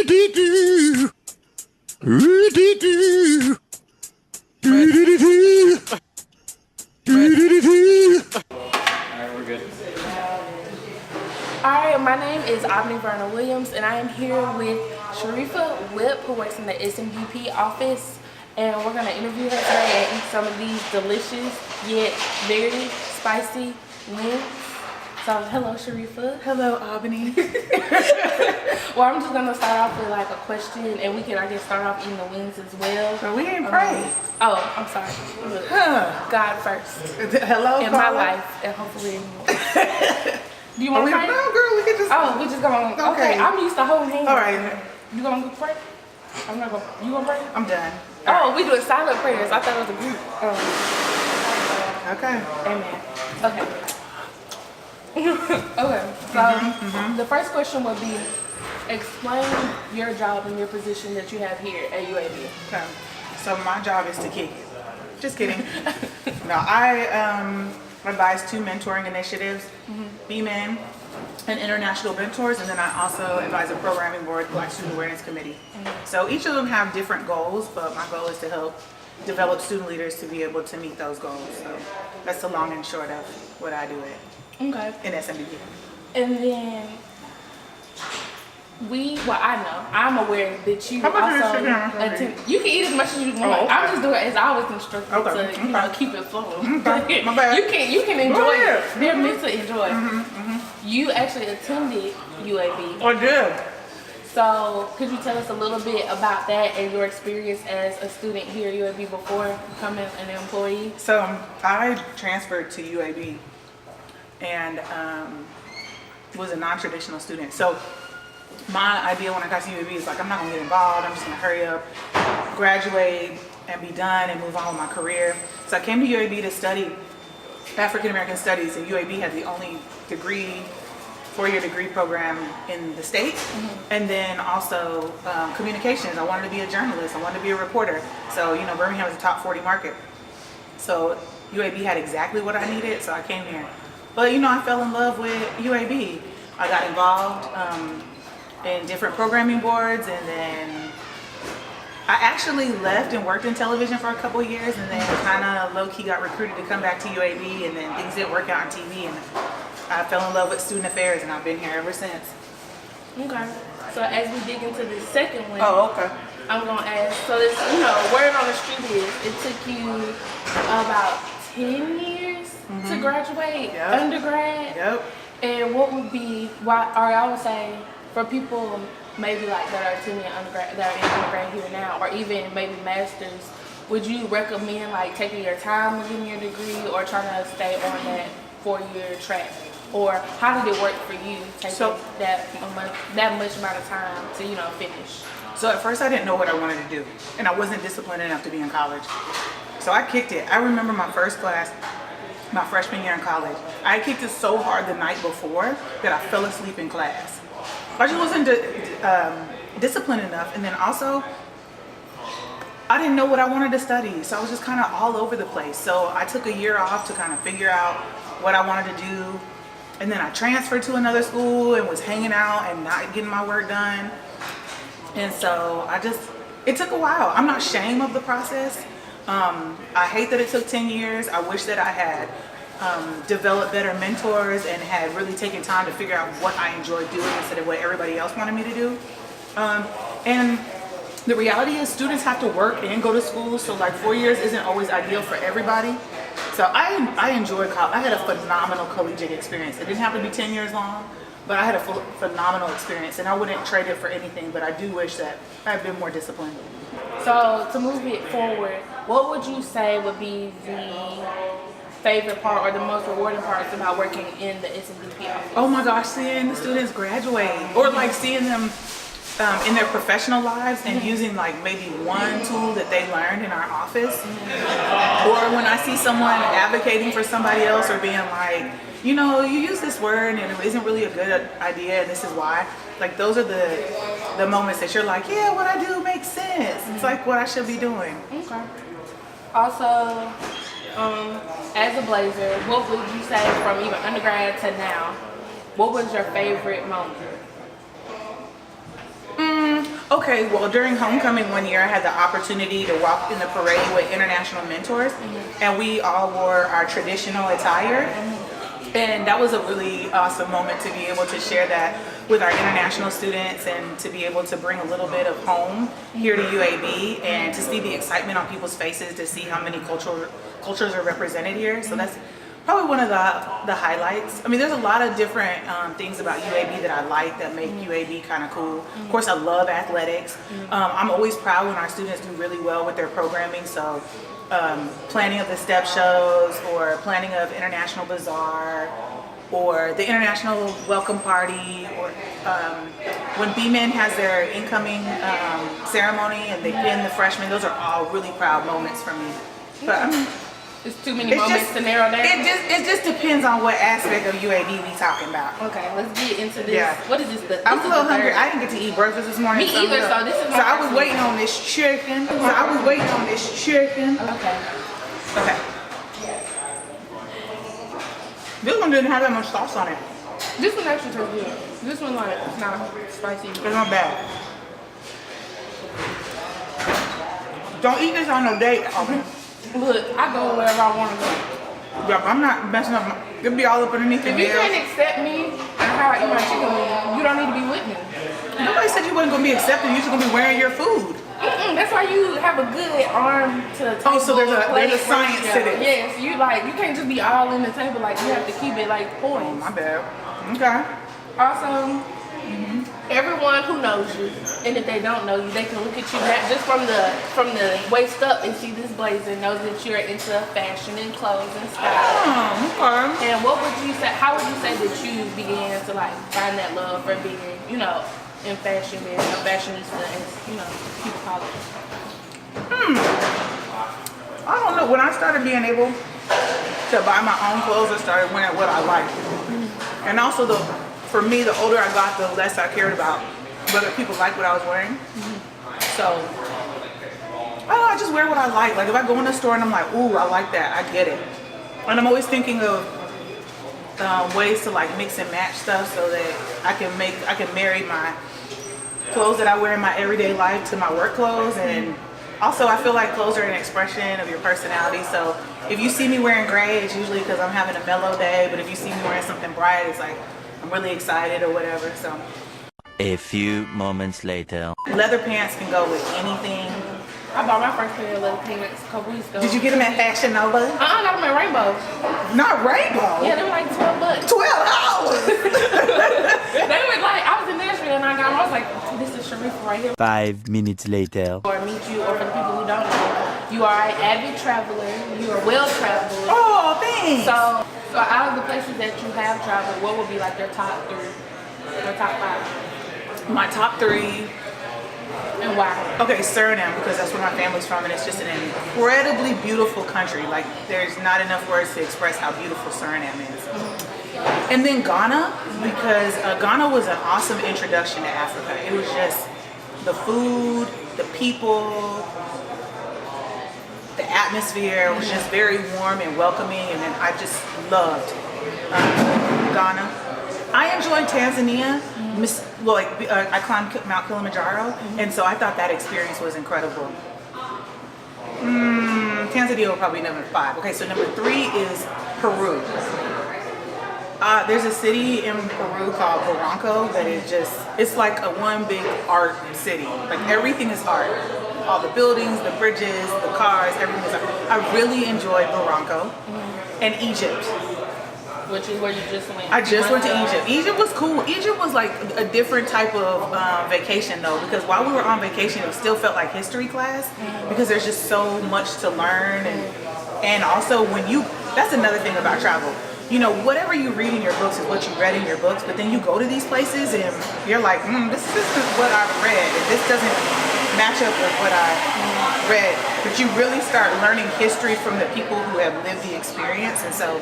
We're good. Alright, my name is Abani Varner Williams, and I am here with Sharifa Wip, who works in the SMDP office, and we're going to interview her today and eat some of these delicious yet very spicy wings. So, hello Sharifa. Hello, Abani. Well, I'm just going to start off with like a question, and we can, I guess, start off eating the wings as well. But we ain't prayed. Oh, I'm sorry. God first. Hello, in my life, and hopefully in yours. Do you want to pray? No, girl, we can just... Oh, we just going to... Okay, I'm used to holding hands. All right. You going to pray? I'm not going to... You going to pray? I'm done. Oh, we doing silent prayers. I thought it was a group. Okay. Amen. Okay. Okay, so the first question would be, explain your job and your position that you have here at UAB. Okay. So my job is to kick it. Just kidding. No, I advise 2 mentoring initiatives, B-Men and International Mentors, and then I also advise a programming board, Black Student Awareness Committee. So each of them have different goals, but my goal is to help develop student leaders to be able to meet those goals. So that's the long and short of what I do in SMDP. And then I know, I'm aware that you How much also is this attend. You can eat as much as you want. Oh, okay. I'm just doing as I was instructed Okay. to, you know, keep it flowing. Okay. My bad. You can enjoy it. ahead. They're meant to enjoy. You actually attended UAB. Oh, good. So could you tell us a little bit about that and your experience as a student here at UAB before becoming an employee? So I transferred to UAB and was a non-traditional student. So my idea when I got to UAB is like, I'm not gonna get involved, I'm just gonna hurry up, graduate and be done and move on with my career. So I came to UAB to study African American Studies, and UAB had the only degree, 4-year degree program in the state. And then also communications. I wanted to be a journalist, I wanted to be a reporter. So, you know, Birmingham is a top 40 market. So UAB had exactly what I needed, so I came here. But you know, I fell in love with UAB. I got involved in different programming boards, and then I actually left and worked in television for a couple of years, and then kind of low-key got recruited to come back to UAB, and then things didn't work out on TV, and I fell in love with student affairs, and I've been here ever since. Okay. So as we dig into the second one, Okay. I'm gonna ask. So this, you know, word on the street is it took you about 10 years to graduate undergrad. Yep. And what would be I would say for people maybe like that are attending undergrad, that are in undergrad here now, or even maybe masters, would you recommend like taking your time with getting your degree, or trying to stay on that 4-year track? Or how did it work for you taking that much amount of time to, you know, finish? So at first I didn't know what I wanted to do, and I wasn't disciplined enough to be in college. So I kicked it. I remember my first class, my freshman year in college. I kicked it so hard the night before that I fell asleep in class. I just wasn't disciplined enough, and then also I didn't know what I wanted to study, so I was just kind of all over the place. So I took a year off to kind of figure out what I wanted to do, and then I transferred to another school and was hanging out and not getting my work done. And so it took a while. I'm not ashamed of the process. I hate that it took 10 years. I wish that I had developed better mentors and had really taken time to figure out what I enjoyed doing instead of what everybody else wanted me to do. And the reality is students have to work and go to school, so like 4 years isn't always ideal for everybody. So I enjoyed college. I had a phenomenal collegiate experience. It didn't have to be 10 years long, but I had a phenomenal experience, and I wouldn't trade it for anything, but I do wish that I had been more disciplined. So to move it forward, what would you say would be the favorite part or the most rewarding parts about working in the SMDP office? Oh my gosh, seeing the students graduate, or like seeing them in their professional lives and using like maybe one tool that they learned in our office. Or when I see someone advocating for somebody else, or being like, you know, you use this word and it isn't really a good idea and this is why. Like those are the moments that you're like, yeah, what I do makes sense. It's like what I should be doing. Okay. Also, as a Blazer, what would you say from even undergrad to now? What was your favorite moment? Okay, well, during homecoming one year, I had the opportunity to walk in the parade with international mentors, and we all wore our traditional attire. And that was a really awesome moment to be able to share that with our international students and to be able to bring a little bit of home here to UAB and to see the excitement on people's faces, to see how many cultures are represented here. So that's probably one of the highlights. I mean, there's a lot of different things about UAB that I like that make UAB kind of cool. Of course, I love athletics. I'm always proud when our students do really well with their programming. So planning of the step shows or planning of International Bazaar or the International Welcome Party or when B-Men has their incoming ceremony and they pin the freshmen. Those are all really proud moments for me. But I mean, it's too many moments to narrow down. It just depends on what aspect of UAB we talking about. Okay, let's get into this. Yeah. What is this? I'm a little hungry. I didn't get to eat breakfast this morning. Me either, so this is my So I was waiting on this chicken. Okay. Okay. This one didn't have that much sauce on it. This one actually tastes good. This one, like, it's not spicy. It's not bad. Don't eat this on no date. Okay. Look, I go wherever I want to go. Yeah, I'm not messing up. It'll be all up underneath the If you nails. can't accept me and how I eat my chicken wing, you don't need to be with me. Nobody said you wasn't gonna be accepted. You're just gonna be wearing your food. That's why you have a good arm to the table. Oh, so there's a science to this. Yes, you can't just be all in the table. Like, you have to keep it like Oh, poised. my bad. Okay. Also, everyone who knows you, and if they don't know you, they can look at you just from the waist up and see this blazer, knows that you're into fashion and clothes and style. Oh, okay. And what would you say? How would you say that you began to like find that love for being, in fashion and a fashionista, as people call it? I don't know. When I started being able to buy my own clothes, I started wearing what I liked. And also, for me, the older I got, the less I cared about whether people liked what I was wearing. So, I don't know, I just wear what I like. Like, if I go in the store and I'm like, ooh, I like that, I get it. And I'm always thinking of ways to like mix and match stuff so that I can marry my clothes that I wear in my everyday life to my work clothes. And also, I feel like clothes are an expression of your personality. So if you see me wearing gray, it's usually because I'm having a mellow day. But if you see me wearing something bright, it's like I'm really excited or whatever. So a few moments later. Leather pants can go with anything. I bought my first pair of leather pants a couple weeks ago. Did you get them at Fashion Nova? I got them at Rainbow. Not Rainbow. Yeah, they were like $12. $12. They were like, I was in Nashville and I got them. I was like, this is Sharifa right here. 5 minutes later. Or meet you, or for the people who don't know, you are an avid traveler. You are well traveled. Oh, thanks. So out of the places that you have traveled, what would be like your top 3, your top 5? My top 3. And why? Okay, Suriname, because that's where my family's from, and it's just an incredibly beautiful country. Like, there's not enough words to express how beautiful Suriname is. And then Ghana, because Ghana was an awesome introduction to Africa. It was just the food, the people, the atmosphere was just very warm and welcoming, and then I just loved Ghana. I enjoyed Tanzania. I climbed Mount Kilimanjaro, and so I thought that experience was incredible. Tanzania will probably be number 5. Okay, so number 3 is Peru. There's a city in Peru called Barranco that is it's like a one big art city. Like, everything is art. All the buildings, the bridges, the cars, everything is art. I really enjoyed Barranco. And Egypt. Which is where you just went. I just went to Egypt. Egypt was cool. Egypt was like a different type of vacation though, because while we were on vacation, it still felt like history class because there's just so much to learn. And also that's another thing about travel. Whatever you read in your books is what you read in your books, but then you go to these places and you're like, this is what I've read, and this doesn't match up with what I read. But you really start learning history from the people who have lived the experience, and so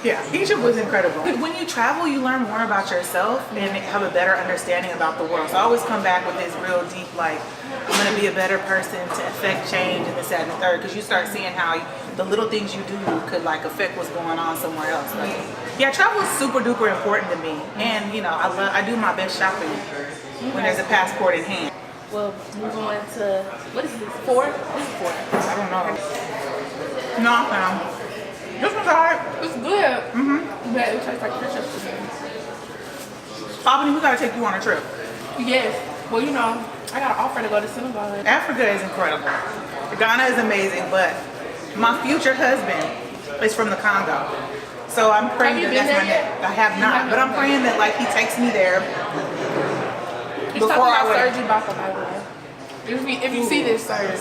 yeah, Egypt was incredible. When you travel, you learn more about yourself and have a better understanding about the world. So I always come back with this real deep, like, I'm going to be a better person to affect change and this, that, and the third, because you start seeing how the little things you do could like affect what's going on somewhere else. Like, yeah, travel is super duper important to me, and I do my best shopping when there's a passport in hand. Well, moving on to, what is this, 4? This is 4. I don't know. No, this one's alright. It's good. But it tastes like ketchup to me. Abani, we gotta take you on a trip. Yes. Well, you know, I got an offer to go to Senegal. Africa is incredible. Ghana is amazing, but my future husband is from the Congo. So I'm praying that that's my next. I have not, but I'm praying that like he takes me there. He's talking about Sergi Baca, by the way. If you see this, Serge.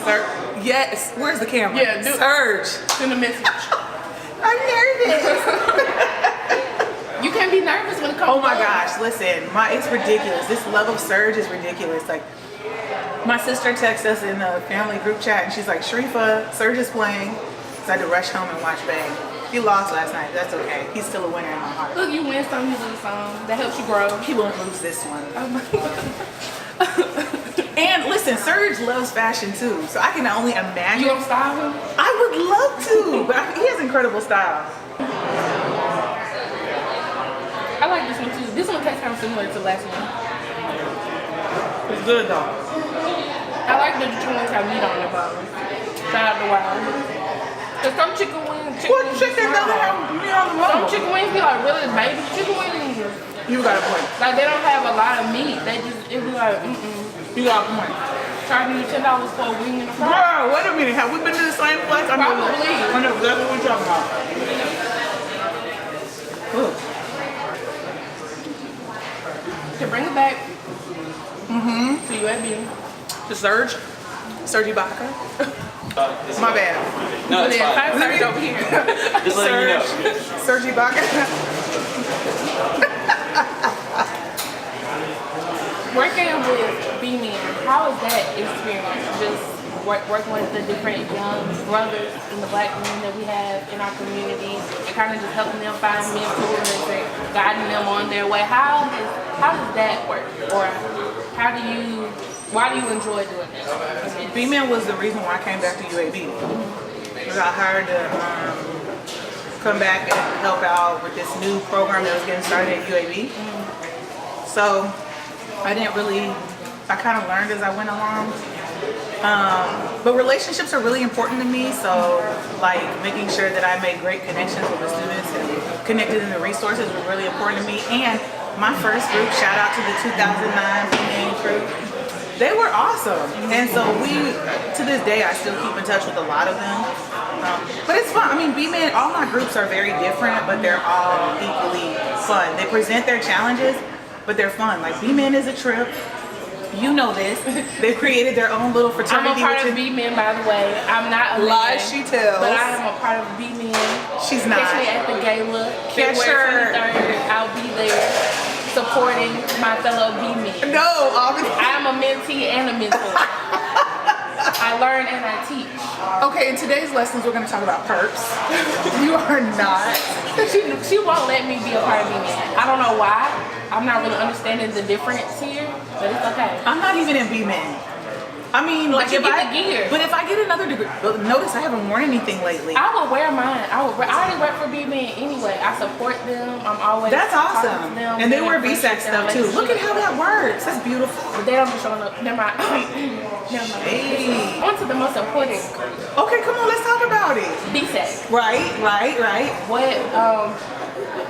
Yes. Where's the camera? Yeah, Serge. Send a message. I'm nervous. You can't be nervous when it comes. Oh my gosh! Listen, it's ridiculous. This love of Serge is ridiculous. Like, my sister texts us in the family group chat, and she's like, "Sharifa, Serge is playing." So I had to rush home and watch Bang. He lost last night. That's okay. He's still a winner in my heart. Look, you win some, you lose some. That helps you grow. He won't lose this one. Oh my God. And listen, Serge loves fashion too, so I can only imagine. You gonna style him? I would love to, but he has incredible style. I like this one too. This one tastes kind of similar to the last one. It's good though. I like the two ones have meat on the bottom. Shout out to Wild. Cause some chicken wings, What chicken doesn't have meat on the some bone? chicken wings be like really baby chicken wings. You got a point. Like they don't have a lot of meat. They just it be like You got a point. charging you $10 for a wing and a fry. Bro, wait a minute. Have we been to the same place? I know exactly what you're talking about. Ooh. To bring it back to UAB. The Serge? Sergi Baca? My bad. No, it's fine. Hi, Serge over here. Just letting you know. Sergi Baca? Working with B-Men, how is that experience? Just working with the different young brothers and the black men that we have in our community and kind of just helping them find mentors and guiding them on their way. How does that work? Or why do you enjoy doing that? B-Man was the reason why I came back to UAB. Because I hired to come back and help out with this new program that was getting started at UAB. So I kind of learned as I went along. But relationships are really important to me, so like making sure that I made great connections with the students and connected in the resources was really important to me. And my first group, shout out to the 2009 B-Man crew, they were awesome. And so to this day, I still keep in touch with a lot of them. But it's fun. I mean, B-Man, all my groups are very different, but they're all equally fun. They present their challenges, but they're fun. Like B-Man is a trip. You know this. They've created their own little fraternity. I'm a part of B-Men, by the way. I'm not a lies man, she tells. but I am a part of B-Men. She's not. Catch me at the gala. Catch February her. 23rd. I'll be there supporting my fellow B-Men. No, obviously. I'm a mentee and a mentor. I learn and I teach. Okay, in today's lessons, we're going to talk about perps. You are not. She won't let me be a part of B-Men. I don't know why. I'm not really understanding the difference here, but it's okay. I'm not even in B-Man. I mean, like you if get the gear. But if I get another degree, notice I haven't worn anything lately. I will wear mine. I already work for B-Men anyway. I support them. I'm always That's talking awesome. to them. And they wear friendships VSAC and stuff too. Look at relationships. how that works. That's beautiful. But they don't be showing up. Never mind. Never mind. Hey. On to the most important Okay, come on, let's talk about it. BSAC. Right. What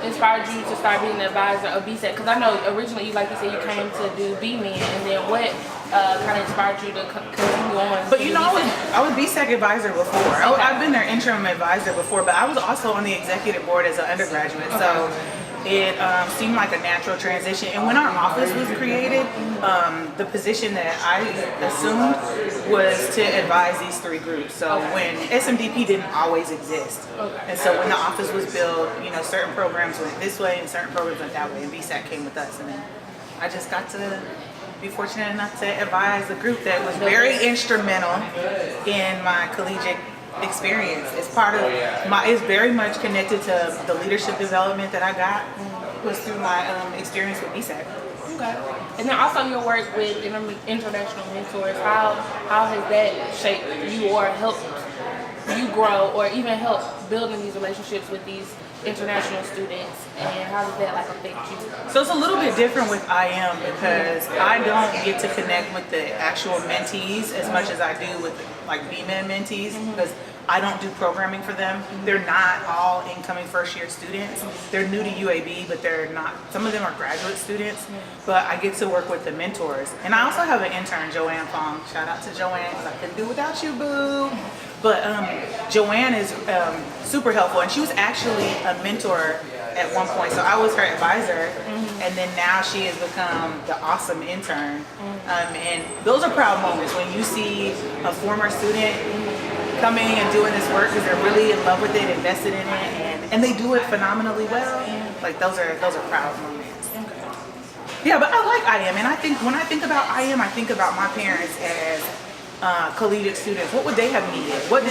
inspired you to start being an advisor of BSAC? Because I know originally, like you said, you came to do B-Men, and then what kind of inspired you to continue on? But you know, I was BSAC advisor before. Okay. I've been their interim advisor before, but I was also on the executive board as an undergraduate. So it seemed like a natural transition. And when our office was created, the position that I assumed was to advise these three groups. So when SMDP didn't always exist. And so when the office was built, you know, certain programs went this way and certain programs went that way, and BSAC came with us. And then I just got to be fortunate enough to advise a group that was very instrumental in my collegiate experience. It's part of it's very much connected to the leadership development that I got was through my experience with BSAC. Okay. And then also your work with international mentors, how has that shaped you or helped you grow or even help building these relationships with these international students, and how does that like affect you? So it's a little bit different with IM because I don't get to connect with the actual mentees as much as I do with like BMed mentees because I don't do programming for them. They're not all incoming first year students. They're new to UAB, but they're not, some of them are graduate students, but I get to work with the mentors. And I also have an intern, Joanne Fong. Shout out to Joanne because I couldn't do without you, boo. But Joanne is super helpful, and she was actually a mentor at one point. So I was her advisor, and then now she has become the awesome intern. And those are proud moments when you see a former student coming and doing this work because they're really in love with it, invested in it, and they do it phenomenally well. Like those are proud moments. Yeah, but I like IM, and I think when I think about IM, I think about my parents as collegiate students. What would they have needed? What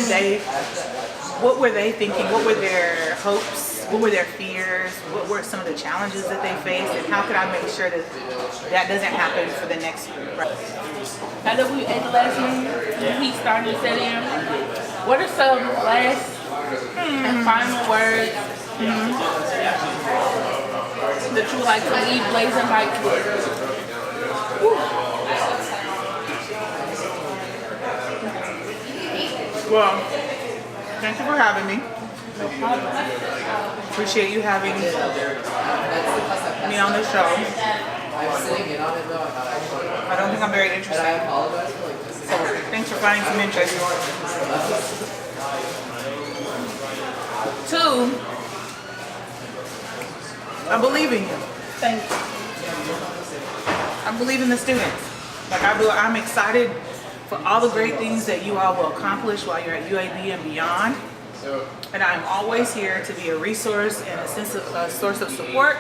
were they thinking? What were their hopes? What were their fears? What were some of the challenges that they faced? And how could I make sure that that doesn't happen for the next year? Now that we ate the last meal, the heat starting to set in, what are some last and final words that you would like to leave Blazin Bites with? Well, thank you for having me. Appreciate you having me on the show. I don't think I'm very interesting. So thanks for finding some interest. 2, I believe in you. Thank you. I believe in the students. Like I'm excited for all the great things that you all will accomplish while you're at UAB and beyond. And I'm always here to be a resource and a source of support